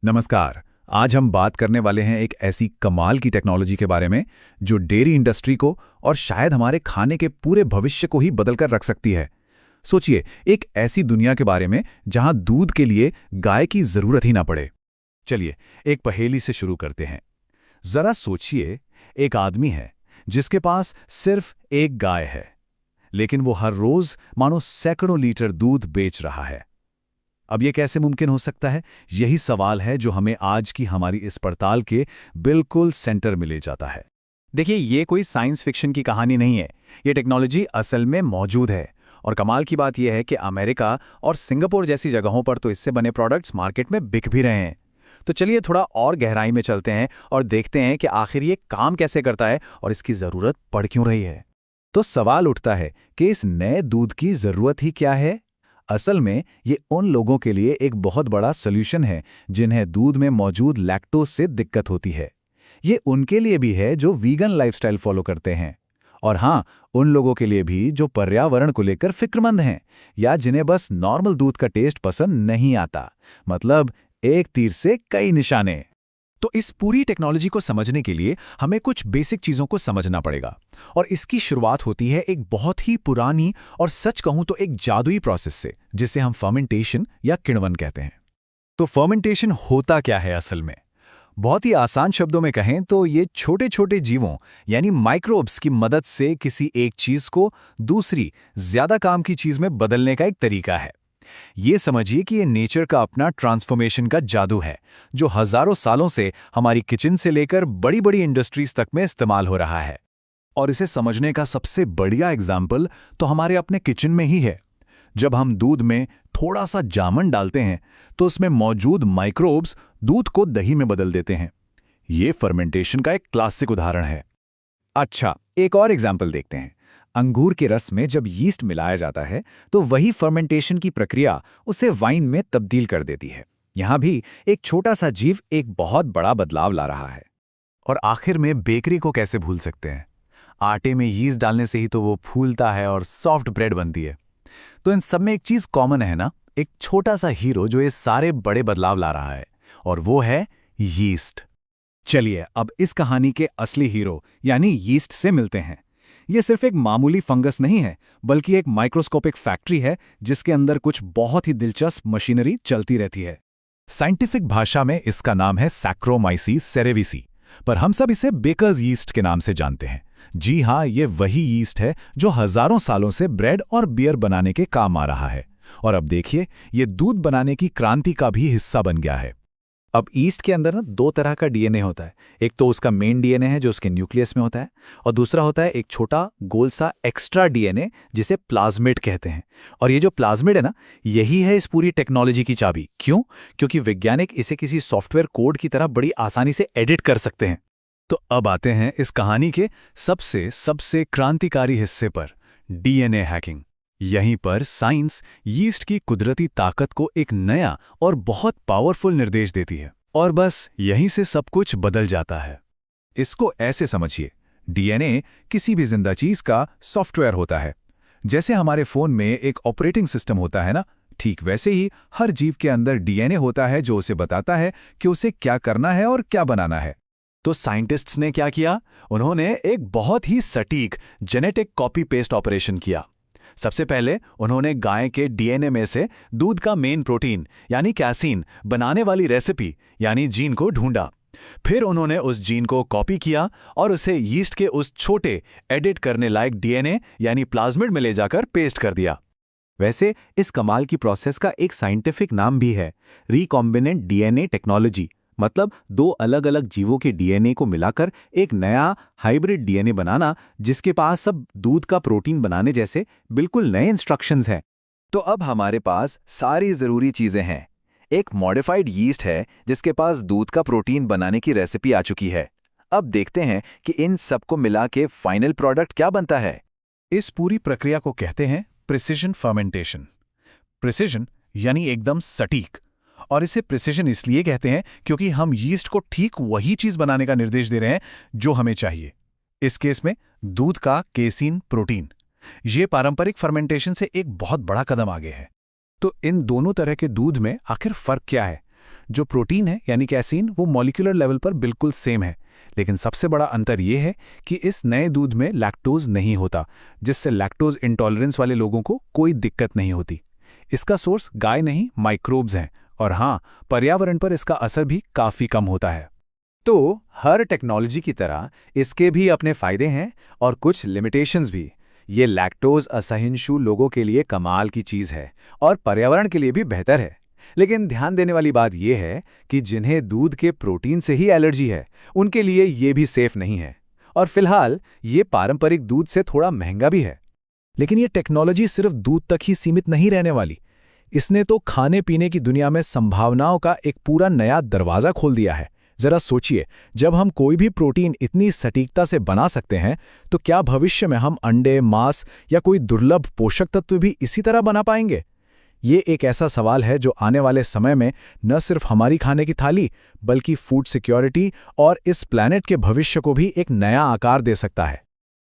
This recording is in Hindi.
नमस्कार। आज हम बात करने वाले हैं एक ऐसी कमाल की टेक्नोलॉजी के बारे में जो डेयरी इंडस्ट्री को और शायद हमारे खाने के पूरे भविष्य को ही बदलकर रख सकती है। सोचिए, एक ऐसी दुनिया के बारे में जहां दूध के लिए गाय की जरूरत ही ना पड़े। चलिए एक पहेली से शुरू करते हैं। जरा सोचिए, एक आदमी है जिसके पास सिर्फ एक गाय है, लेकिन वो हर रोज मानो सैकड़ों लीटर दूध बेच रहा है। अब ये कैसे मुमकिन हो सकता है? यही सवाल है जो हमें आज की हमारी इस पड़ताल के बिल्कुल सेंटर में ले जाता है। देखिए, ये कोई साइंस फिक्शन की कहानी नहीं है। ये टेक्नोलॉजी असल में मौजूद है और कमाल की बात यह है कि अमेरिका और सिंगापुर जैसी जगहों पर तो इससे बने प्रोडक्ट्स मार्केट में बिक भी रहे हैं। तो चलिए थोड़ा और गहराई में चलते हैं और देखते हैं कि आखिर ये काम कैसे करता है और इसकी ज़रूरत पड़ क्यों रही है। तो सवाल उठता है कि इस नए दूध की ज़रूरत ही क्या है? असल में ये उन लोगों के लिए एक बहुत बड़ा सॉल्यूशन है जिन्हें दूध में मौजूद लैक्टोज से दिक्कत होती है। ये उनके लिए भी है जो वीगन लाइफस्टाइल फॉलो करते हैं, और हाँ, उन लोगों के लिए भी जो पर्यावरण को लेकर फिक्रमंद हैं या जिन्हें बस नॉर्मल दूध का टेस्ट पसंद नहीं आता। मतलब एक तीर से कई निशाने। तो इस पूरी टेक्नोलॉजी को समझने के लिए हमें कुछ बेसिक चीजों को समझना पड़ेगा, और इसकी शुरुआत होती है एक बहुत ही पुरानी और सच कहूं तो एक जादुई प्रोसेस से, जिसे हम फर्मेंटेशन या किण्वन कहते हैं। तो फर्मेंटेशन होता क्या है असल में? बहुत ही आसान शब्दों में कहें तो ये छोटे छोटे जीवों यानी माइक्रोब्स की मदद से किसी एक चीज को दूसरी ज्यादा काम की चीज में बदलने का एक तरीका है। ये समझिए कि ये नेचर का अपना ट्रांसफॉर्मेशन का जादू है, जो हजारों सालों से हमारी किचन से लेकर बड़ी बड़ी इंडस्ट्रीज तक में इस्तेमाल हो रहा है। और इसे समझने का सबसे बढ़िया एग्जाम्पल तो हमारे अपने किचन में ही है। जब हम दूध में थोड़ा सा जामन डालते हैं तो उसमें मौजूद माइक्रोब्स दूध को दही में बदल देते हैं। ये फर्मेंटेशन का एक क्लासिक उदाहरण है। अच्छा, एक और एग्जाम्पल देखते हैं। अंगूर के रस में जब यीस्ट मिलाया जाता है तो वही फर्मेंटेशन की प्रक्रिया उसे वाइन में तब्दील कर देती है। यहाँ भी एक छोटा सा जीव एक बहुत बड़ा बदलाव ला रहा है। और आखिर में बेकरी को कैसे भूल सकते हैं? आटे में यीस्ट डालने से ही तो वो फूलता है और सॉफ्ट ब्रेड बनती है। तो इन सब में एक चीज कॉमन है ना, एक छोटा सा हीरो जो ये सारे बड़े बदलाव ला रहा है, और वो है यीस्ट। चलिए अब इस कहानी के असली हीरो यानी यीस्ट से मिलते हैं। ये सिर्फ एक मामूली फंगस नहीं है, बल्कि एक माइक्रोस्कोपिक फैक्ट्री है जिसके अंदर कुछ बहुत ही दिलचस्प मशीनरी चलती रहती है। साइंटिफिक भाषा में इसका नाम है सैक्रोमाइसीस सेरेविसी, पर हम सब इसे बेकर्स यीस्ट के नाम से जानते हैं। जी हाँ, ये वही यीस्ट है जो हजारों सालों से ब्रेड और बियर बनाने के काम आ रहा है। और अब देखिए, ये दूध बनाने की क्रांति का भी हिस्सा बन गया है। अब ईस्ट के अंदर ना दो तरह का डीएनए होता है। एक तो उसका मेन डीएनए है जो उसके न्यूक्लियस में होता है, और दूसरा होता है एक छोटा गोल सा एक्स्ट्रा डीएनए जिसे प्लाज्मिड कहते हैं। और ये जो प्लाज्मिड है ना, यही है इस पूरी टेक्नोलॉजी की चाबी। क्यों? क्योंकि वैज्ञानिक इसे किसी सॉफ्टवेयर कोड की तरह बड़ी आसानी से एडिट कर सकते हैं। तो अब आते हैं इस कहानी के सबसे सबसे क्रांतिकारी हिस्से पर, डीएनए हैकिंग। यहीं पर साइंस यीस्ट की कुदरती ताकत को एक नया और बहुत पावरफुल निर्देश देती है, और बस यहीं से सब कुछ बदल जाता है। इसको ऐसे समझिए, डीएनए किसी भी जिंदा चीज का सॉफ्टवेयर होता है। जैसे हमारे फोन में एक ऑपरेटिंग सिस्टम होता है ना, ठीक वैसे ही हर जीव के अंदर डीएनए होता है जो उसे बताता है कि उसे क्या करना है और क्या बनाना है। तो साइंटिस्ट्स ने क्या किया? उन्होंने एक बहुत ही सटीक जेनेटिक कॉपी पेस्ट ऑपरेशन किया। सबसे पहले उन्होंने गाय के डीएनए में से दूध का मेन प्रोटीन यानी कैसीन बनाने वाली रेसिपी यानी जीन को ढूंढा। फिर उन्होंने उस जीन को कॉपी किया और उसे यीस्ट के उस छोटे एडिट करने लायक डीएनए यानी प्लाज्मिड में ले जाकर पेस्ट कर दिया। वैसे इस कमाल की प्रोसेस का एक साइंटिफिक नाम भी है, रिकॉम्बिनेंट डीएनए टेक्नोलॉजी। मतलब दो अलग अलग जीवों के डीएनए को मिलाकर एक नया हाइब्रिड डीएनए बनाना, जिसके पास सब दूध का प्रोटीन बनाने जैसे बिल्कुल नए इंस्ट्रक्शंस हैं। तो अब हमारे पास सारी जरूरी चीजें हैं। एक मॉडिफाइड यीस्ट है जिसके पास दूध का प्रोटीन बनाने की रेसिपी आ चुकी है। अब देखते हैं कि इन सबको मिला के फाइनल प्रोडक्ट क्या बनता है। इस पूरी प्रक्रिया को कहते हैं प्रिसिजन फर्मेंटेशन। प्रिसिजन यानी एकदम सटीक, और इसे प्रिसिजन इसलिए कहते हैं क्योंकि हम यीस्ट को ठीक वही चीज बनाने का निर्देश दे रहे हैं जो हमें चाहिए। इस केस में दूध का केसीन प्रोटीन। ये पारंपरिक फर्मेंटेशन से एक बहुत बड़ा कदम आगे है। तो इन दोनों तरह के दूध में आखिर फर्क क्या है? जो प्रोटीन है यानी कैसीन वो मॉलिक्यूलर लेवल पर बिल्कुल सेम है, लेकिन सबसे बड़ा अंतर ये है कि इस नए दूध में लैक्टोज नहीं होता, जिससे लैक्टोज इंटॉलरेंस वाले लोगों को कोई दिक्कत नहीं होती। इसका सोर्स गाय नहीं माइक्रोब्स हैं, और हाँ, पर्यावरण पर इसका असर भी काफ़ी कम होता है। तो हर टेक्नोलॉजी की तरह इसके भी अपने फायदे हैं और कुछ लिमिटेशंस भी। ये लैक्टोज असहिष्णु लोगों के लिए कमाल की चीज़ है और पर्यावरण के लिए भी बेहतर है। लेकिन ध्यान देने वाली बात यह है कि जिन्हें दूध के प्रोटीन से ही एलर्जी है, उनके लिए ये भी सेफ नहीं है। और फिलहाल ये पारंपरिक दूध से थोड़ा महंगा भी है। लेकिन ये टेक्नोलॉजी सिर्फ दूध तक ही सीमित नहीं रहने वाली। इसने तो खाने पीने की दुनिया में संभावनाओं का एक पूरा नया दरवाज़ा खोल दिया है। जरा सोचिए, जब हम कोई भी प्रोटीन इतनी सटीकता से बना सकते हैं, तो क्या भविष्य में हम अंडे, मांस या कोई दुर्लभ पोषक तत्व भी इसी तरह बना पाएंगे? ये एक ऐसा सवाल है जो आने वाले समय में न सिर्फ हमारी खाने की थाली, बल्कि फूड सिक्योरिटी और इस प्लैनेट के भविष्य को भी एक नया आकार दे सकता है।